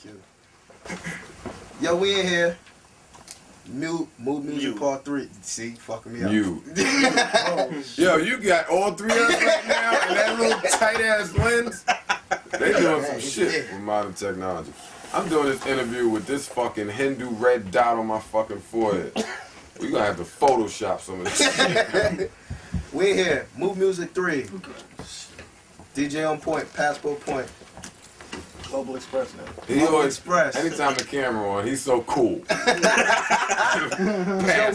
you. Yo, we in here. Mood Music Part 3. See, fucking me up. Yo, you got all three of us right now and that little tight ass lens. They doing some shit with modern technology. I'm doing this interview with this fucking Hindu red dot on my fucking forehead. We gonna have to Photoshop some of this shit. We in here. Mood Music 3. DJ on point, passport point. Global Express now. He always, anytime the camera on, he's so cool.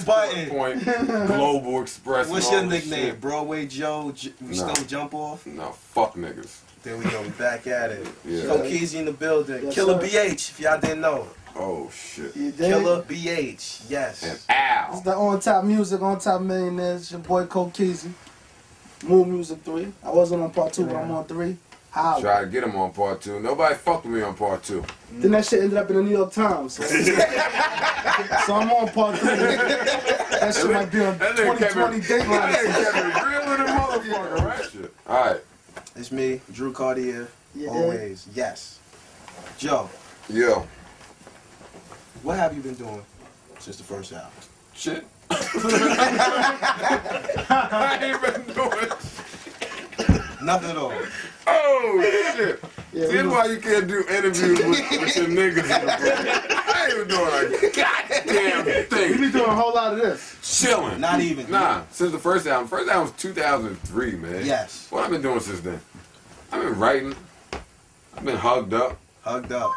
Budden. Point, Global Express. What's your nickname? Broadway Joe? We still jump off? No, fuck niggas. There we go, we back at it. Yeah. Kokeezy in the building. Yes, Killer sir. BH, if y'all didn't know. Oh shit. You did? Killer BH, yes. And Al. It's the On Top Music, On Top Millionaires. Your boy Kokeezy. Mood Music 3. I wasn't on part 2, but I'm on 3. How? Try to get him on part 2. Nobody fucked with me on part 2. Then that shit ended up in the New York Times. So, so I'm on part 3. That shit might be on 2020 Dateline. That real little motherfucker, right? Shit. Alright. It's me, Drew Cartier. Always, yes. Joe. Yo. What have you been doing since the first album? Shit. I ain't been doing Nothing at all. Oh shit. Yeah, See why you can't do interviews with your niggas in the book. I ain't even doing a goddamn You thing. be doing a whole lot of this. Chilling. Not even. Nah, since the first album. First album was 2003, man. Yes. What I've been doing since then? I've been writing. I've been hugged up. Hugged up.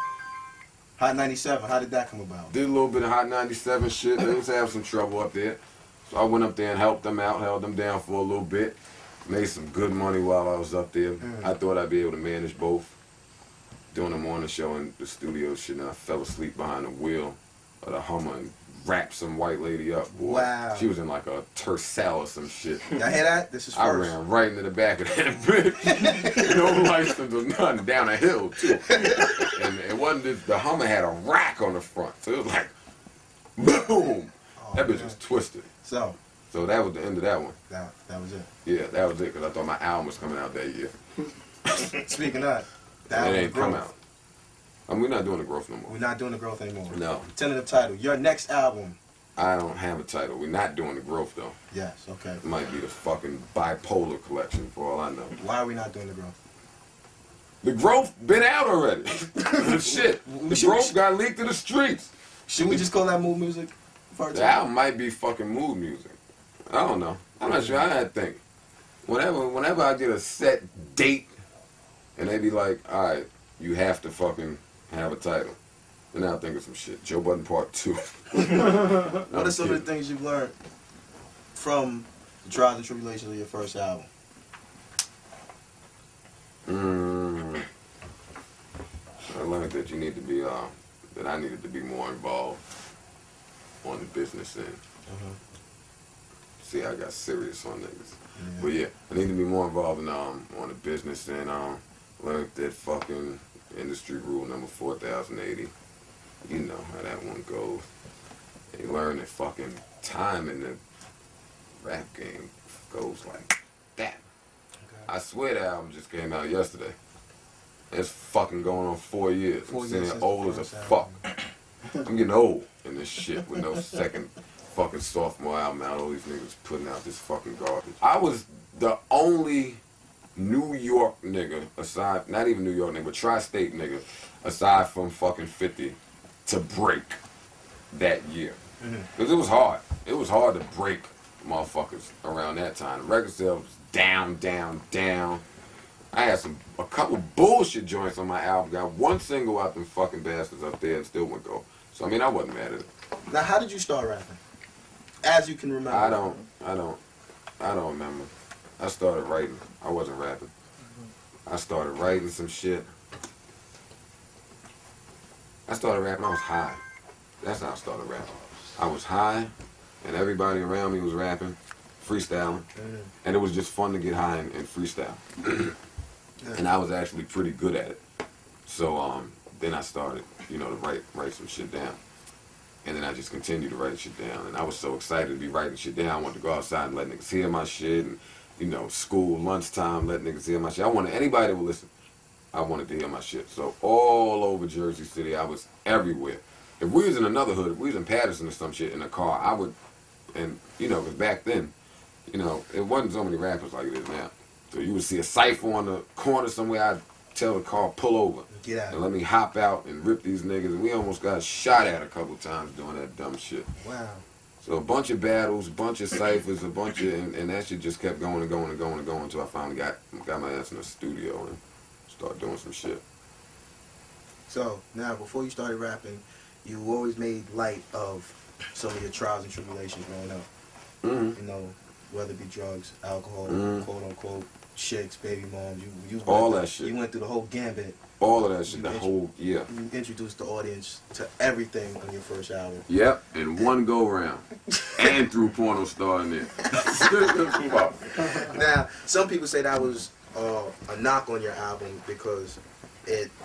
Hot 97, how did that come about? Did a little bit of Hot 97 shit. They was having some trouble up there. So I went up there and helped them out, held them down for a little bit. Made some good money while I was up there. I thought I'd be able to manage both. Doing the morning show and the studio shit, and I fell asleep behind the wheel of the Hummer and wrapped some white lady up, boy. Wow. She was in like a Tercel or some shit. Y'all hear that? This is first. I ran right into the back of that bitch. No license or nothing, down a hill too. And it wasn't just, the Hummer had a rack on the front, so it was like, boom. That bitch was twisted. So that was the end of that one. that was it. Yeah, that was it, because I thought my album was coming out that year. Speaking of And it ain't come growth. out. I mean, we're not doing the growth no We're more. not doing the growth anymore. No, Tentative title. Your next album. I don't have a title. We're not doing the growth though. Yes, okay. It might be the fucking bipolar collection for all I know. Why are we not doing the growth? The growth been out already. Shit. The growth got leaked to the streets. Should we just call that Mood Music? The album might be fucking mood music. I don't know. I'm not sure. I had to think. Whenever I get a set date and they be like, alright, you have to fucking have a title. Then I'll think of some shit. Joe Budden Part 2. What are some of the things you've learned from the trials and tribulations of your first album? I learned that you need to be, that I needed to be more involved on the business end. See, I got serious on niggas. Yeah. But yeah, I need to be more involved in on the business end. Learned that fucking industry rule number 4080. You know how that one goes. And you learn that fucking time in the rap game goes like that. Okay. I swear the album just came out yesterday. It's fucking going on 4 years. 4 I'm years sitting old as a fuck. I'm getting old in this shit with no second fucking sophomore album out. All these niggas putting out this fucking garbage. I was the only New York nigga, aside, not even New York nigga, but tri-state nigga, aside from fucking 50, to break that year. Because it was hard. It was hard to break motherfuckers around that time. The record sales was down, down, down. I had a couple bullshit joints on my album. Got one single out them fucking bastards up there and still went go. So I mean, I wasn't mad at it. Now, how did you start rapping? As you can remember. I don't remember. I started writing. I wasn't rapping. I started writing some shit. I started rapping. I was high. That's how I started rapping. I was high, and everybody around me was rapping, freestyling, and it was just fun to get high and freestyle. And I was actually pretty good at it. So then I started, you know, to write some shit down. And then I just continued to write shit down. And I was so excited to be writing shit down. I wanted to go outside and let niggas hear my shit. And, you know, school, lunchtime, let niggas hear my shit. I wanted anybody that would listen. I wanted to hear my shit. So all over Jersey City, I was everywhere. If we was in another hood, if we was in Patterson or some shit in a car, I would, and you know, 'cause back then, you know, it wasn't so many rappers like it is now. So you would see a cipher on the corner somewhere, I'd tell the car, pull over. Get out. And let me hop out and rip these niggas. And we almost got shot at a couple times doing that dumb shit. Wow. So a bunch of battles, a bunch of ciphers, a bunch of, and that shit just kept going and going and going and going until I finally got my ass in the studio and started doing some shit. So now, before you started rapping, you always made light of some of your trials and tribulations growing up. Mm-hmm. You know, whether it be drugs, alcohol, Mm-hmm. quote unquote, chicks, baby moms. You All went that shit. You went through the whole gambit. All of that shit, You the int- whole, yeah. You introduced the audience to everything on your first album. Yep, in one go round. And threw porno star in there. Fuck. Now, some people say that was a knock on your album because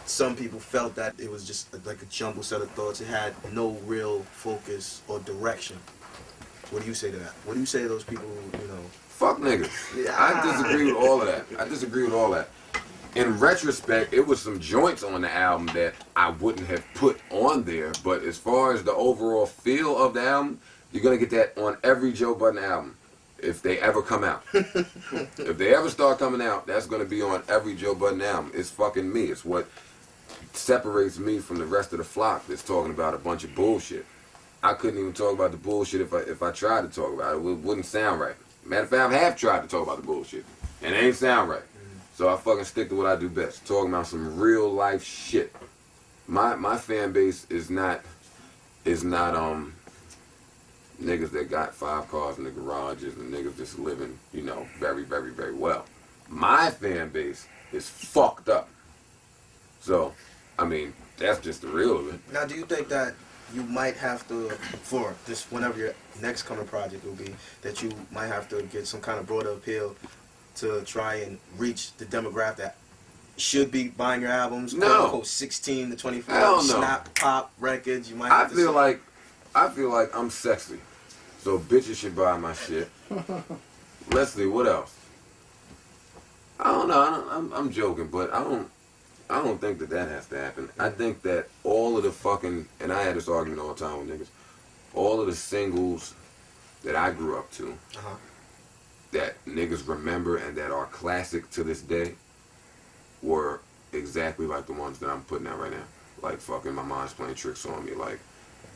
some people felt that it was just like a jumbled set of thoughts. It had no real focus or direction. What do you say to that? What do you say to those people who, you know? Fuck niggas. I disagree with all of that. I disagree with all that. In retrospect, it was some joints on the album that I wouldn't have put on there, but as far as the overall feel of the album, you're gonna get that on every Joe Budden album, if they ever come out. If they ever start coming out, that's gonna be on every Joe Budden album. It's fucking me. It's what separates me from the rest of the flock that's talking about a bunch of bullshit. I couldn't even talk about the bullshit if I tried to talk about it. It wouldn't sound right. Matter of fact, I have tried to talk about the bullshit, and it ain't sound right. So I fucking stick to what I do best, talking about some real life shit. My fan base is not niggas that got 5 cars in the garages and niggas just living, you know, very, very, very well. My fan base is fucked up. So, I mean, that's just the real of it. Now, do you think that you might have to, for this, whenever your next coming project will be, that you might have to get some kind of broader appeal to try and reach the demographic that should be buying your albums? No. Quote, unquote, 16 to 24, Hell no. snap, pop records. You might I have to feel like I'm sexy, so bitches should buy my shit. Let's see, what else? I don't know. I'm joking, but I don't think that has to happen. I think that all of the fucking, and I had this argument all the time with niggas, all of the singles that I grew up to, that niggas remember and that are classic to this day, were exactly like the ones that I'm putting out right now. Like fucking My Mind's Playing Tricks on Me, like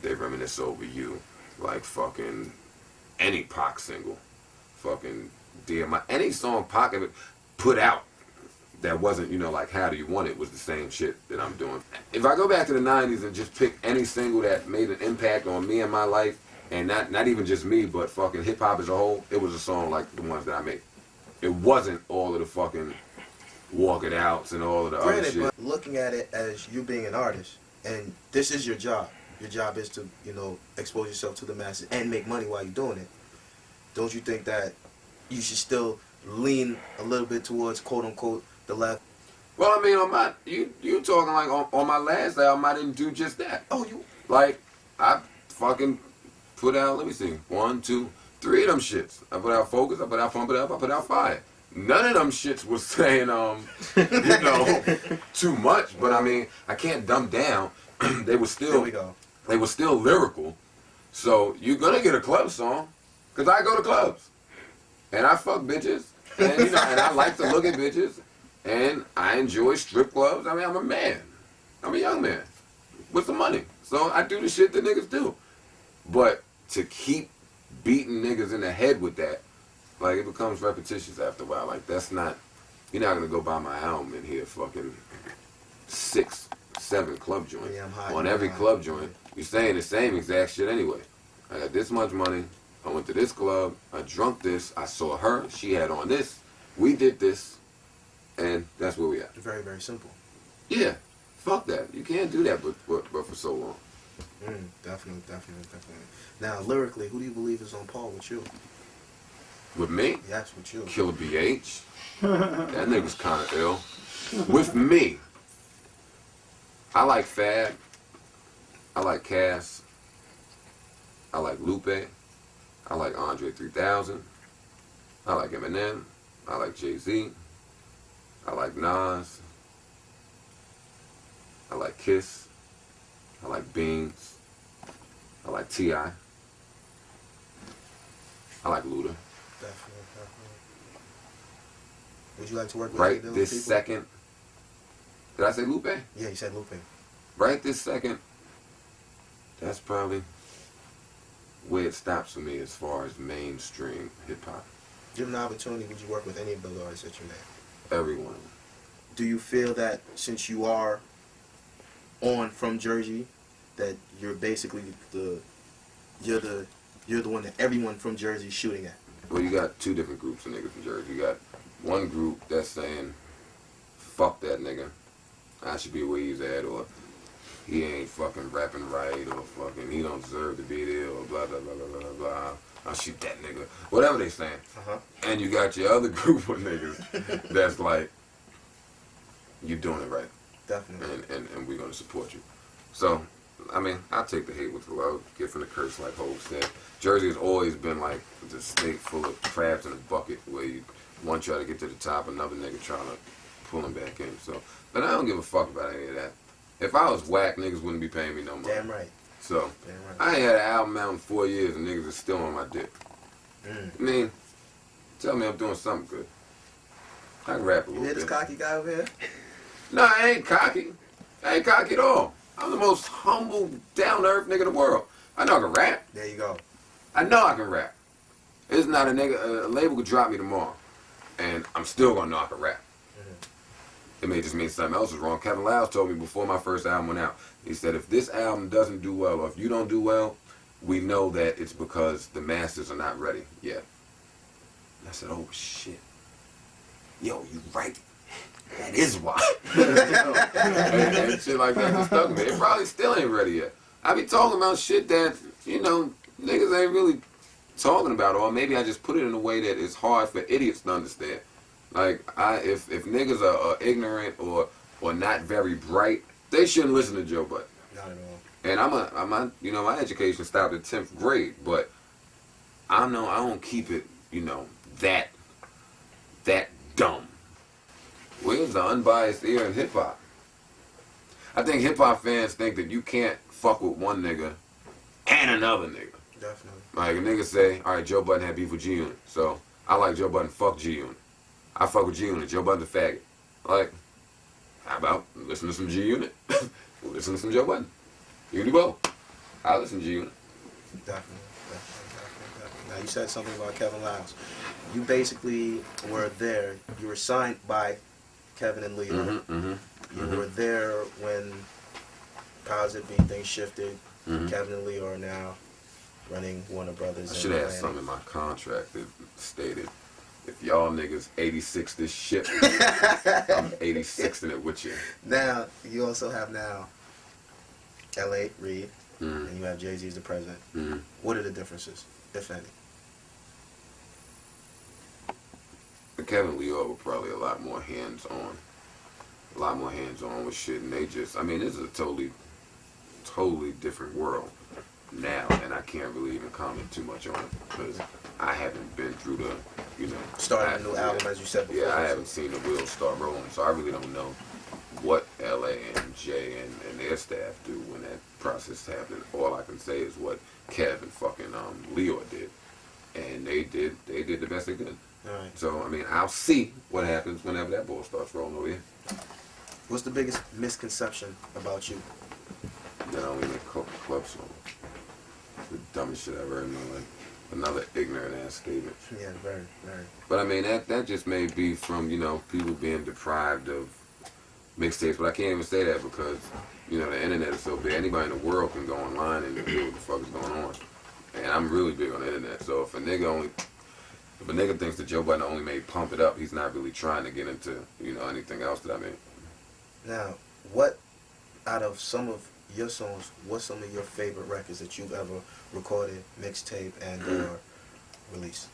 They Reminisce Over You, like fucking any Pac single, fucking any song Pac ever put out that wasn't, you know, like How Do You Want It was the same shit that I'm doing. If I go back to the 90s and just pick any single that made an impact on me and my life, and not even just me, but fucking hip hop as a whole, it was a song like the ones that I made. It wasn't all of the fucking Walk It Outs and all of the other shit. But looking at it as you being an artist, and this is your job. Your job is to, you know, expose yourself to the masses and make money while you're doing it. Don't you think that you should still lean a little bit towards, quote unquote, the left? Well, I mean, on my you talking like on my last album, I didn't do just that. Oh, you like I fucking put out, let me see, 1, 2, 3 of them shits. I put out Focus, I put out Pump It Up, I put out Fire. None of them shits was saying you know, too much. But I mean, I can't dumb down. They were still, there we go. They were still lyrical. So you're gonna get a club song, cause I go to clubs, and I fuck bitches, and you know, and I like to look at bitches, and I enjoy strip clubs. I mean, I'm a man, I'm a young man with some money, so I do the shit that niggas do. But to keep beating niggas in the head with that, like, it becomes repetitious after a while. Like, that's not, you're not gonna go buy my album and hear fucking 6, 7 club joints. Yeah, I'm high. On every club joint, you're saying the same exact shit anyway. I got this much money, I went to this club, I drunk this, I saw her, she had on this, we did this, and that's where we at. Very, very simple. Yeah, fuck that. You can't do that but for so long. Definitely. Now, lyrically, who do you believe is on par with you? With me? Yes, with you. Killer BH. That nigga's kind of ill. With me, I like Fab. I like Cass. I like Lupe. I like Andre 3000. I like Eminem. I like Jay-Z. I like Nas. I like Kiss. I like Beans. I like T.I. I like Luda. Definitely. Would you like to work with Right any of those this people? second. Did I say Lupe? Yeah, you said Lupe. Right this second. That's probably where it stops for me as far as mainstream hip hop. Given the opportunity, would you work with any of the artists that you named? Everyone. Do you feel that since you are on from Jersey, that you're basically you're the one that everyone from Jersey is shooting at? Well, you got two different groups of niggas from Jersey. You got one group that's saying, fuck that nigga. I should be where he's at, or he ain't fucking rapping right, or fucking he don't deserve to be there, or blah, blah, blah, blah, blah, blah. I'll shoot that nigga. Whatever they saying. Uh-huh. And you got your other group of niggas that's like, you're doing it right. Definitely. And we're going to support you. So, I mean, I take the hate with the love, gift and the curse, like Hope said. Jersey has always been like the state full of crabs in a bucket where you one try to get to the top, another nigga trying to pull him back in. So, but I don't give a fuck about any of that. If I was whack, niggas wouldn't be paying me no money. Damn right. So, Damn right. I ain't had an album out in 4 years and niggas are still on my dick. I mean, tell me I'm doing something good. I can rap a You little hear bit. this cocky guy over here? No, I ain't cocky. I ain't cocky at all. I'm the most humble, down-to-earth nigga in the world. I know I can rap. There you go. I know I can rap. It's not a nigga, a label could drop me tomorrow, and I'm still gonna know I can rap. It may just mean something else is wrong. Kevin Liles told me before my first album went out, he said, if this album doesn't do well, or if you don't do well, we know that it's because the masters are not ready yet. And I said, oh shit. Yo, you right. That is why. and shit like that just stuck with me. It probably still ain't ready yet. I be talking about shit that, you know, niggas ain't really talking about, or maybe I just put it in a way that is hard for idiots to understand. Like, if niggas are ignorant or not very bright, they shouldn't listen to Joe Budden. Not at all. And I'm you know, my education stopped at 10th grade, but I know I don't keep it, you know, that dumb. Where's the unbiased ear in hip hop? I think hip hop fans think that you can't fuck with one nigga and another nigga. Definitely. Like a nigga say, all right, Joe Budden had beef with G Unit, so I like Joe Budden, fuck G Unit. I fuck with G Unit, Joe Budden's a faggot. Like, how about listen to some G Unit? Listen to some Joe Budden. You can do both. I listen to G Unit. Definitely. Now you said something about Kevin Liles. You basically were there. You were signed by Kevin and Leo. You were there when powers that be things shifted. Kevin and Leo are now running Warner Brothers. I should have had something in my contract that stated, if y'all niggas 86 this shit, I'm 86ing it with you. Now, you also have now L.A. Reid, and you have Jay-Z as the president. What are the differences, if any? Kevin and Leo were probably a lot more hands-on. A lot more hands-on with shit, and they just, I mean, this is a totally different world now, and I can't really even comment too much on it, because I haven't been through the, you know... Starting a new album, as you said before. Yeah, I haven't seen the wheels start rolling, so I really don't know what L.A. and Jay and their staff do when that process happens. All I can say is what Kev and fucking Leo did, and they did the best they could. All right. So, I mean, I'll see what happens whenever that ball starts rolling over here. What's the biggest misconception about you? That I only make club songs. The dumbest shit I've ever heard in my life. Another ignorant ass statement. Yeah, very, very. But I mean, that just may be from, you know, people being deprived of mixtapes. But I can't even say that because, you know, the internet is so big. Anybody in the world can go online and hear what the fuck is going on. And I'm really big on the internet. So if a nigga thinks that Joe Budden only made Pump It Up, he's not really trying to get into, you know, anything else that I made. Now, what out of some of your songs, what's some of your favorite records that you've ever recorded, mixtape, and or released?